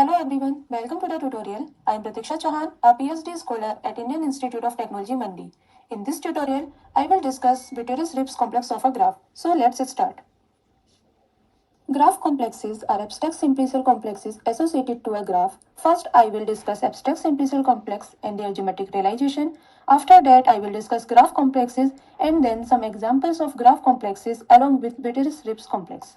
Hello everyone, welcome to the tutorial. I am Pratiksha Chauhan, a PhD scholar at Indian Institute of Technology, Mandi. In this tutorial, I will discuss Vietoris-Rips complex of a graph. So let's start. Graph complexes are abstract simplicial complexes associated to a graph. First, I will discuss abstract simplicial complex and their geometric realization. After that, I will discuss graph complexes and then some examples of graph complexes along with Vietoris-Rips complex.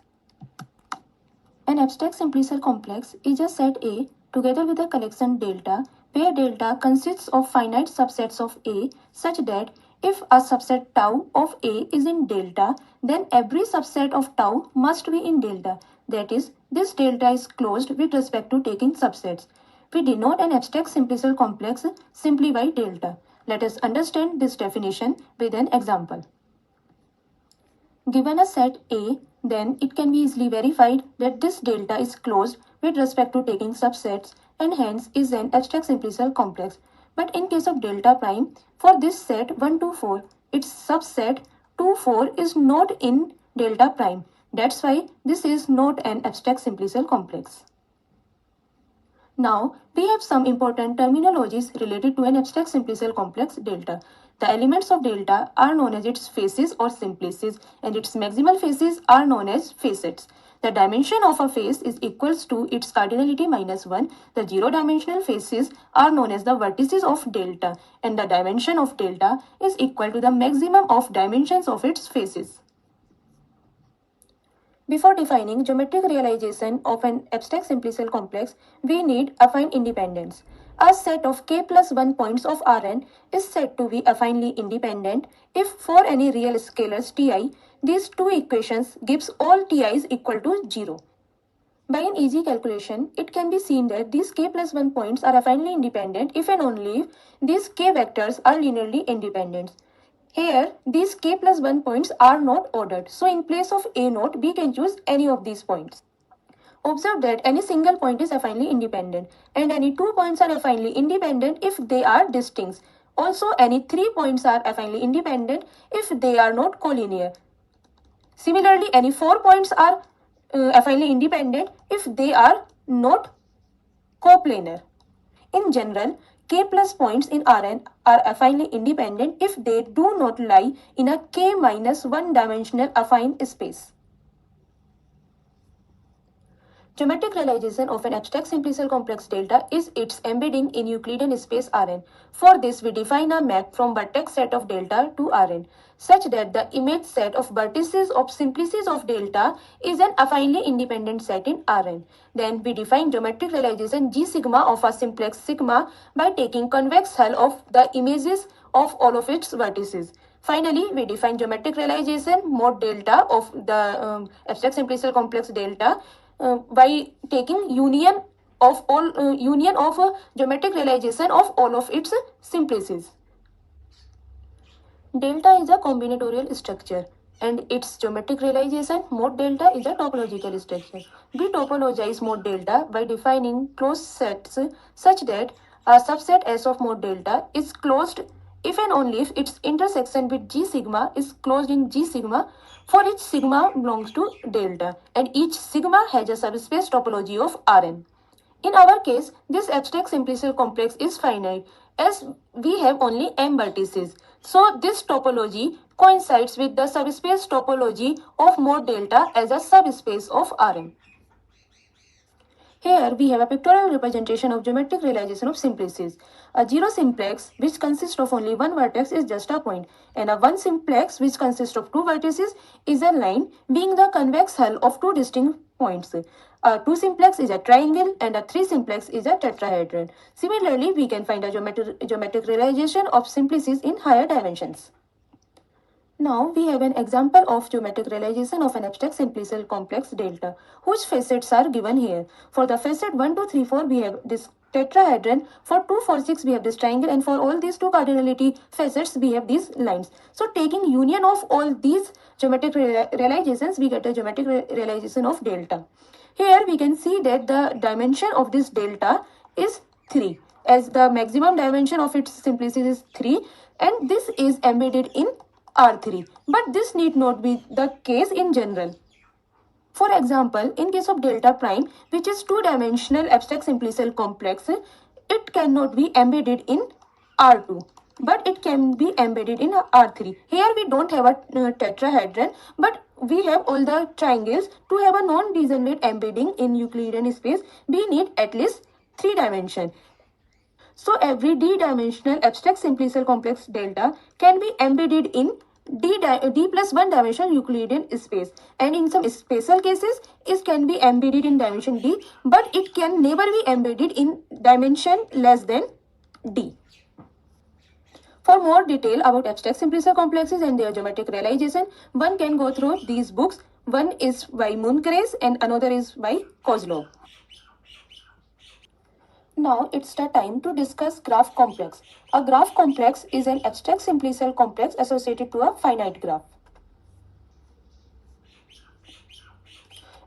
An abstract simplicial complex is a set A together with a collection delta, where delta consists of finite subsets of A such that if a subset tau of A is in delta, then every subset of tau must be in delta. That is, this delta is closed with respect to taking subsets. We denote an abstract simplicial complex simply by delta. Let us understand this definition with an example. Given a set A, then it can be easily verified that this delta is closed with respect to taking subsets and hence is an abstract simplicial complex. But in case of delta prime, for this set 1 to 4, its subset 2, 4 is not in delta prime. That's why this is not an abstract simplicial complex. Now, we have some important terminologies related to an abstract simplicial complex delta. The elements of delta are known as its faces or simplices and its maximal faces are known as facets. The dimension of a face is equals to its cardinality minus 1. The zero-dimensional faces are known as the vertices of delta and the dimension of delta is equal to the maximum of dimensions of its faces. Before defining geometric realization of an abstract simplicial complex, we need affine independence. A set of k plus 1 points of Rn is said to be affinely independent if for any real scalars Ti, these two equations gives all Ti's equal to 0. By an easy calculation, it can be seen that these k plus 1 points are affinely independent if and only if these k vectors are linearly independent. Here, these k plus 1 points are not ordered. So, in place of A naught, we can choose any of these points. Observe that any single point is affinely independent and any two points are affinely independent if they are distinct. Also, any 3 points are affinely independent if they are not collinear. Similarly, any 4 points are affinely independent if they are not coplanar. In general, k plus points in Rn are affinely independent if they do not lie in a k minus 1 dimensional affine space. Geometric realization of an abstract simplicial complex delta is its embedding in Euclidean space Rn. For this, we define a map from vertex set of delta to Rn, such that the image set of vertices of simplices of delta is an affinely independent set in Rn. Then we define geometric realization G sigma of a simplex sigma by taking convex hull of the images of all of its vertices. Finally, we define geometric realization mod delta of the abstract simplicial complex delta by taking union of geometric realization of all of its simplices. Delta is a combinatorial structure and its geometric realization mod delta is a topological structure. We topologize mod delta by defining closed sets such that a subset S of mod delta is closed if and only if its intersection with G sigma is closed in G sigma for each sigma belongs to delta and each sigma has a subspace topology of Rn. In our case, this abstract simplicial complex is finite as we have only m vertices. So, this topology coincides with the subspace topology of mod delta as a subspace of Rn. Here we have a pictorial representation of geometric realization of simplices. A zero simplex which consists of only one vertex is just a point and a one simplex which consists of two vertices is a line being the convex hull of two distinct points. A two simplex is a triangle and a three simplex is a tetrahedron. Similarly, we can find a geometric realization of simplices in higher dimensions. Now we have an example of geometric realization of an abstract simplicial complex delta, whose facets are given here. For the facet 1, 2, 3, 4, we have this tetrahedron. For 2, 4, 6, we have this triangle, and for all these two cardinality facets, we have these lines. So taking union of all these geometric realizations, we get a geometric realization of delta. Here we can see that the dimension of this delta is 3, as the maximum dimension of its simplicity is 3, and this is embedded in R3, but this need not be the case in general. For example, in case of delta prime, which is two-dimensional abstract simple cell complex, it cannot be embedded in R2, but it can be embedded in R3. Here we don't have a tetrahedron, but we have all the triangles. To have a non-degenerate embedding in Euclidean space, we need at least 3 dimensions. So every d-dimensional abstract simple cell complex delta can be embedded in d plus 1 dimensional Euclidean space, and in some special cases it can be embedded in dimension d, but it can never be embedded in dimension less than d. For more detail about abstract simple cell complexes and their geometric realization, one can go through these books. One is by Mooncrace and another is by Kozlov. Now it's the time to discuss graph complex. A graph complex is an abstract simple cell complex associated to a finite graph.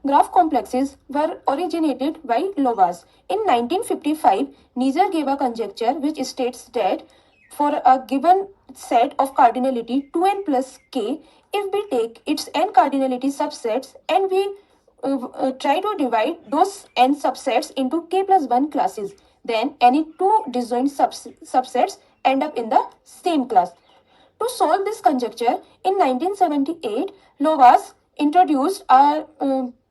Graph complexes were originated by Lovász. In 1955, Nietzsche gave a conjecture which states that for a given set of cardinality 2n plus k, if we take its n cardinality subsets and we try to divide those n subsets into k plus 1 classes, then any two disjoint subsets end up in the same class. To solve this conjecture, in 1978, Lovász introduced a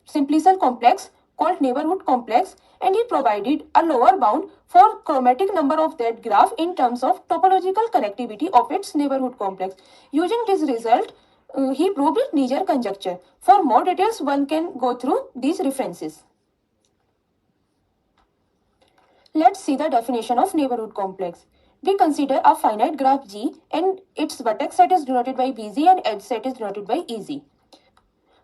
simple cell complex called neighborhood complex, and he provided a lower bound for chromatic number of that graph in terms of topological connectivity of its neighborhood complex. Using this result, he proved Nietzsche conjecture. For more details, one can go through these references. Let's see the definition of neighborhood complex. We consider a finite graph G and its vertex set is denoted by Vz and edge set is denoted by Ez.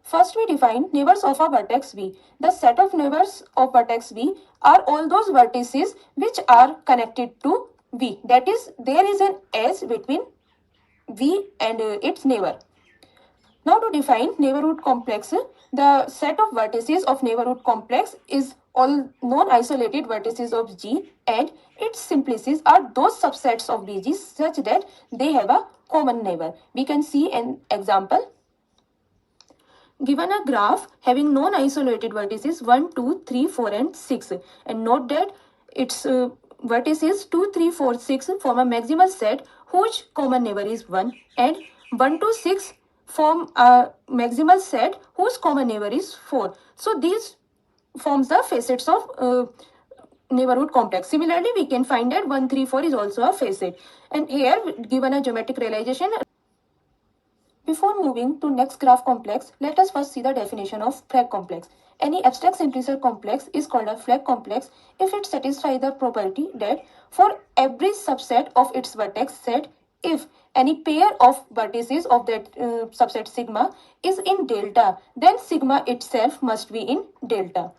First, we define neighbors of a vertex V. The set of neighbors of vertex V are all those vertices which are connected to V. That is, there is an edge between V and its neighbor. Now to define neighborhood complex, the set of vertices of neighborhood complex is all non-isolated vertices of G, and its simplices are those subsets of Vg such that they have a common neighbor. We can see an example. Given a graph having non-isolated vertices 1, 2, 3, 4 and 6, and note that its vertices 2, 3, 4, 6 form a maximal set whose common neighbor is 1, and 1 to 6 form a maximal set whose common neighbor is 4. So these forms the facets of neighborhood complex. Similarly, we can find that 1, 3, 4 is also a facet. And here, given a geometric realization, before moving to next graph complex, let us first see the definition of flag complex. Any abstract simple cell complex is called a flag complex if it satisfies the property that for every subset of its vertex set, if any pair of vertices of that subset sigma is in delta, then sigma itself must be in delta.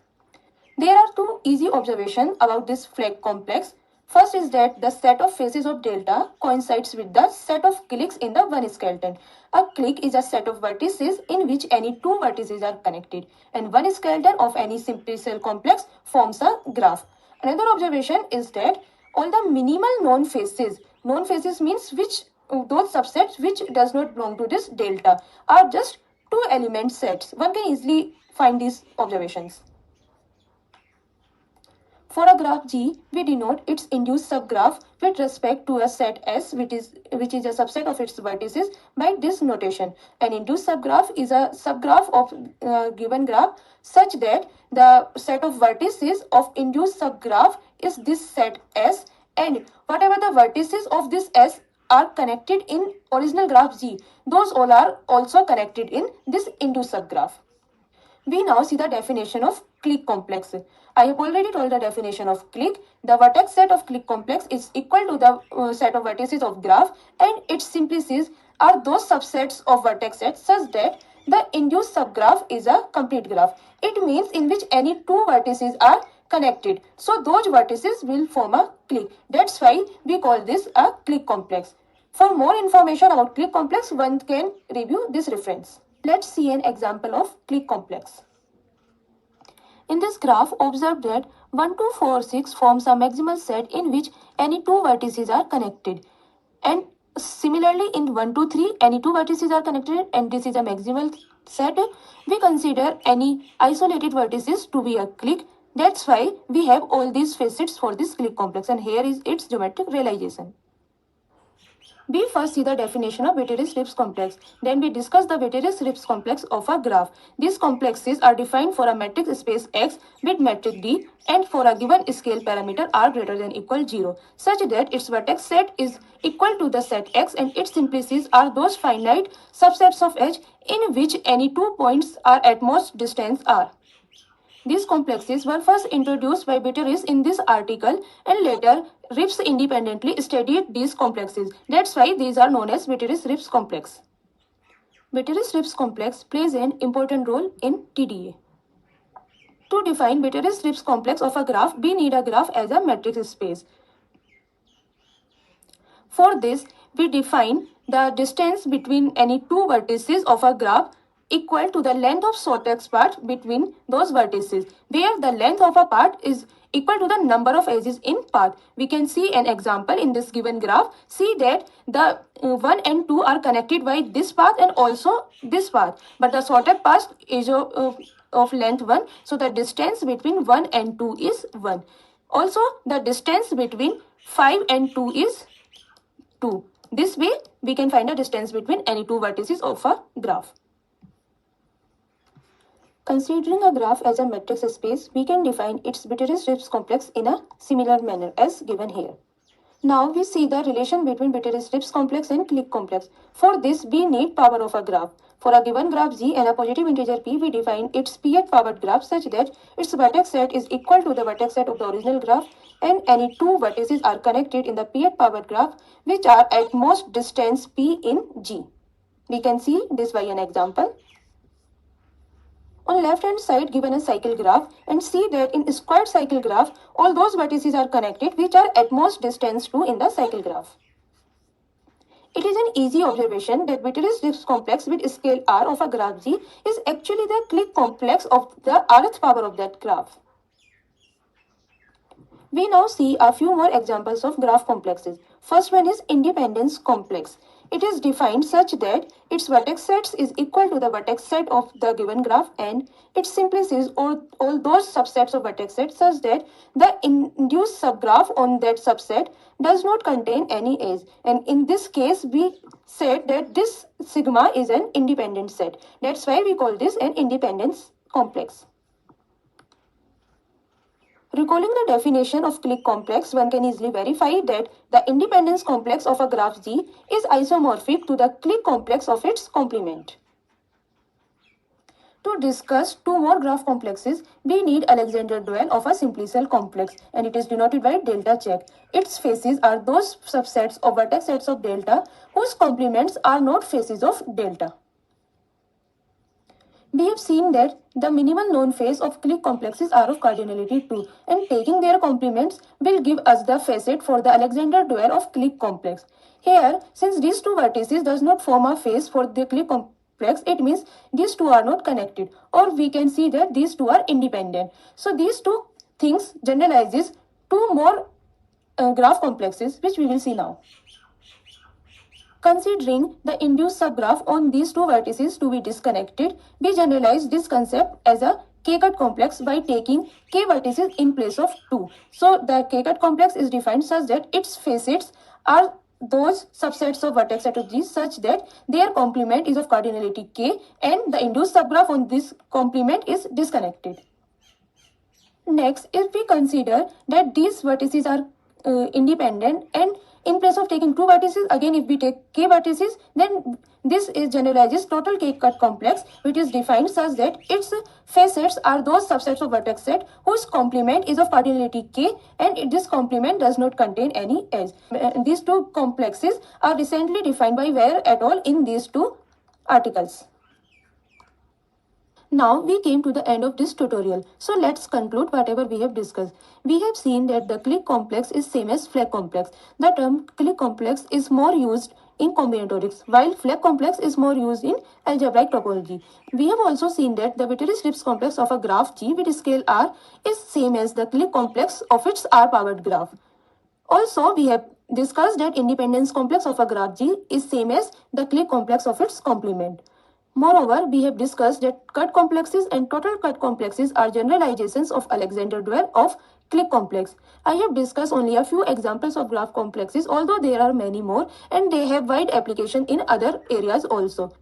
There are two easy observations about this flag complex. First is that the set of faces of delta coincides with the set of cliques in the one skeleton. A clique is a set of vertices in which any two vertices are connected, and one skeleton of any simple cell complex forms a graph. Another observation is that all the minimal known faces means which those subsets which does not belong to this delta, are just two element sets. One can easily find these observations. For a graph G, we denote its induced subgraph with respect to a set S, which is a subset of its vertices, by this notation. An induced subgraph is a subgraph of a given graph such that the set of vertices of induced subgraph is this set S, and whatever the vertices of this S are connected in original graph G, those all are also connected in this induced subgraph. We now see the definition of Clique complex. I have already told the definition of clique. The vertex set of Clique complex is equal to the set of vertices of graph, and its simplices are those subsets of vertex sets such that the induced subgraph is a complete graph. It means in which any two vertices are connected. So those vertices will form a clique. That's why we call this a Clique complex. For more information about Clique complex, one can review this reference. Let's see an example of Clique complex. In this graph, observe that 1, 2, 4, 6 forms a maximal set in which any two vertices are connected. And similarly, in 1, 2, 3, any two vertices are connected, and this is a maximal set, we consider any isolated vertices to be a clique. That's why we have all these facets for this clique complex, and here is its geometric realization. We first see the definition of Vietoris-Rips complex. Then we discuss the Vietoris-Rips complex of a graph. These complexes are defined for a metric space X with metric D and for a given scale parameter r greater than equal 0, such that its vertex set is equal to the set X and its simplices are those finite subsets of H in which any 2 points are at most distance r. These complexes were first introduced by Vietoris in this article, and later Rips independently studied these complexes. That's why these are known as Vietoris-Rips complex. Vietoris-Rips complex plays an important role in TDA. To define Vietoris-Rips complex of a graph, we need a graph as a metric space. For this, we define the distance between any two vertices of a graph equal to the length of shortest path between those vertices, where the length of a path is equal to the number of edges in path. We can see an example in this given graph. See that the 1 and 2 are connected by this path and also this path, but the shortest path is of length 1, so the distance between 1 and 2 is 1. Also, the distance between 5 and 2 is 2. This way, we can find the distance between any two vertices of a graph. Considering a graph as a matrix space, we can define its Vietoris-Rips complex in a similar manner as given here. Now we see the relation between Vietoris-Rips complex and Clique complex. For this, we need power of a graph. For a given graph G and a positive integer P, we define its Pth powered graph such that its vertex set is equal to the vertex set of the original graph, and any two vertices are connected in the Pth powered graph which are at most distance P in G. We can see this by an example. On left hand side, given a cycle graph, and see that in squared cycle graph, all those vertices are connected which are at most distance 2 in the cycle graph. It is an easy observation that Vietoris-Rips complex with scale r of a graph G is actually the Clique complex of the rth power of that graph. We now see a few more examples of graph complexes. First one is independence complex. It is defined such that its vertex sets is equal to the vertex set of the given graph and its simplices or all those subsets of vertex sets such that the induced subgraph on that subset does not contain any edge. And in this case, we said that this sigma is an independent set. That's why we call this an independence complex. Recalling the definition of Clique complex, one can easily verify that the independence complex of a graph G is isomorphic to the Clique complex of its complement. To discuss two more graph complexes, we need Alexander dual of a simplicial complex, and it is denoted by delta check. Its faces are those subsets of vertex sets of delta whose complements are not faces of delta. We have seen that the minimal known face of Clique complexes are of cardinality 2, and taking their complements will give us the facet for the Alexander dual of Clique complex. Here, since these two vertices does not form a face for the Clique complex, it means these two are not connected, or we can see that these two are independent. So these two things generalizes two more graph complexes, which we will see now. Considering the induced subgraph on these two vertices to be disconnected, we generalize this concept as a K-cut complex by taking K vertices in place of 2. So the K-cut complex is defined such that its facets are those subsets of vertex set of G such that their complement is of cardinality K and the induced subgraph on this complement is disconnected. Next, if we consider that these vertices are independent, and in place of taking two vertices, again if we take K vertices, then this is generalizes total K-cut complex, which is defined such that its facets are those subsets of vertex set whose complement is of cardinality K and this complement does not contain any edge. These two complexes are recently defined by Ware et al. In these two articles. Now we came to the end of this tutorial. So let's conclude whatever we have discussed. We have seen that the Clique complex is same as Fleck complex. The term Clique complex is more used in combinatorics, while Fleck complex is more used in algebraic topology. We have also seen that the Vietoris-Rips complex of a graph G with scale R is same as the Clique complex of its R-powered graph. Also, we have discussed that independence complex of a graph G is same as the Clique complex of its complement. Moreover, we have discussed that cut complexes and total cut complexes are generalizations of Alexander-Dwell of Clique complex. I have discussed only a few examples of graph complexes, although there are many more and they have wide application in other areas also.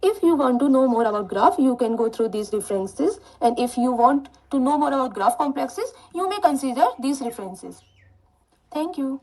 If you want to know more about graph, you can go through these references, and if you want to know more about graph complexes, you may consider these references. Thank you.